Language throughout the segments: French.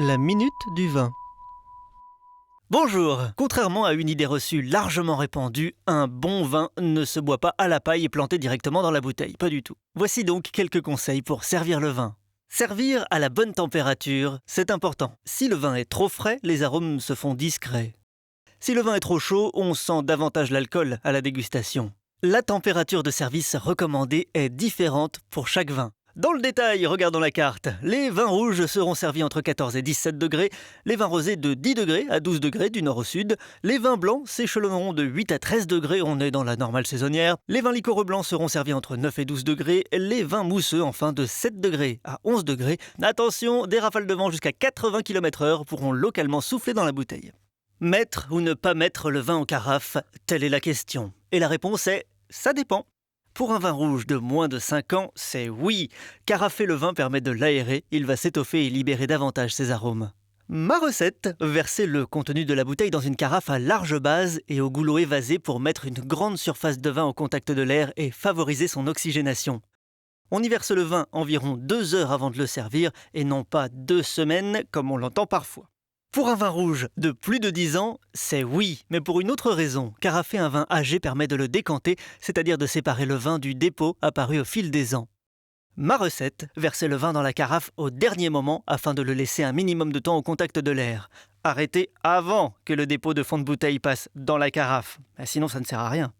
La minute du vin. Bonjour. Contrairement à une idée reçue largement répandue, un bon vin ne se boit pas à la paille et planté directement dans la bouteille, pas du tout. Voici donc quelques conseils pour servir le vin. Servir à la bonne température, c'est important. Si le vin est trop frais, les arômes se font discrets. Si le vin est trop chaud, on sent davantage l'alcool à la dégustation. La température de service recommandée est différente pour chaque vin. Dans le détail, regardons la carte. Les vins rouges seront servis entre 14 et 17 degrés, les vins rosés de 10 degrés à 12 degrés du nord au sud, les vins blancs s'échelonneront de 8 à 13 degrés, on est dans la normale saisonnière, les vins liquoreux blancs seront servis entre 9 et 12 degrés, les vins mousseux enfin de 7 degrés à 11 degrés. Attention, des rafales de vent jusqu'à 80 km/h pourront localement souffler dans la bouteille. Mettre ou ne pas mettre le vin en carafe, telle est la question. Et la réponse est « ça dépend ». Pour un vin rouge de moins de 5 ans, c'est oui. Carafer le vin permet de l'aérer, il va s'étoffer et libérer davantage ses arômes. Ma recette, verser le contenu de la bouteille dans une carafe à large base et au goulot évasé pour mettre une grande surface de vin au contact de l'air et favoriser son oxygénation. On y verse le vin environ 2 heures avant de le servir et non pas 2 semaines comme on l'entend parfois. Pour un vin rouge de plus de 10 ans, c'est oui, mais pour une autre raison. Carafer un vin âgé permet de le décanter, c'est-à-dire de séparer le vin du dépôt apparu au fil des ans. Ma recette, verser le vin dans la carafe au dernier moment afin de le laisser un minimum de temps au contact de l'air. Arrêtez avant que le dépôt de fond de bouteille passe dans la carafe, sinon ça ne sert à rien.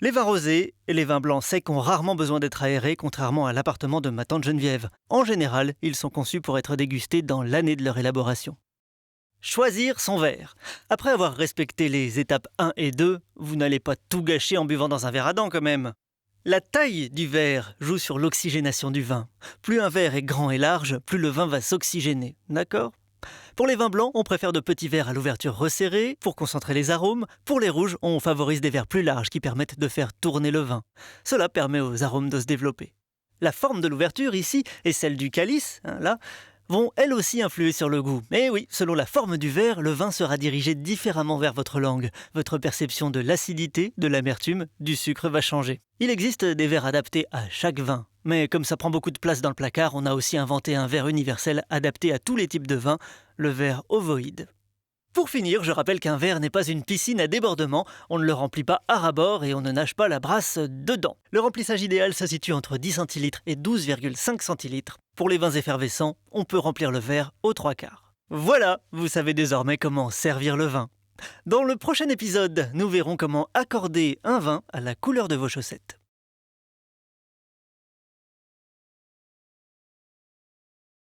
Les vins rosés et les vins blancs secs ont rarement besoin d'être aérés, contrairement à l'appartement de ma tante Geneviève. En général, ils sont conçus pour être dégustés dans l'année de leur élaboration. Choisir son verre. Après avoir respecté les étapes 1 et 2, vous n'allez pas tout gâcher en buvant dans un verre à dents quand même. La taille du verre joue sur l'oxygénation du vin. Plus un verre est grand et large, plus le vin va s'oxygéner, d'accord ? Pour les vins blancs, on préfère de petits verres à l'ouverture resserrée pour concentrer les arômes. Pour les rouges, on favorise des verres plus larges qui permettent de faire tourner le vin. Cela permet aux arômes de se développer. La forme de l'ouverture ici et celle du calice, là, vont elles aussi influer sur le goût. Mais oui, selon la forme du verre, le vin sera dirigé différemment vers votre langue. Votre perception de l'acidité, de l'amertume, du sucre va changer. Il existe des verres adaptés à chaque vin. Mais comme ça prend beaucoup de place dans le placard, on a aussi inventé un verre universel adapté à tous les types de vins, le verre ovoïde. Pour finir, je rappelle qu'un verre n'est pas une piscine à débordement, on ne le remplit pas à ras-bord et on ne nage pas la brasse dedans. Le remplissage idéal se situe entre 10 centilitres et 12,5 centilitres. Pour les vins effervescents, on peut remplir le verre aux 3/4. Voilà, vous savez désormais comment servir le vin. Dans le prochain épisode, nous verrons comment accorder un vin à la couleur de vos chaussettes.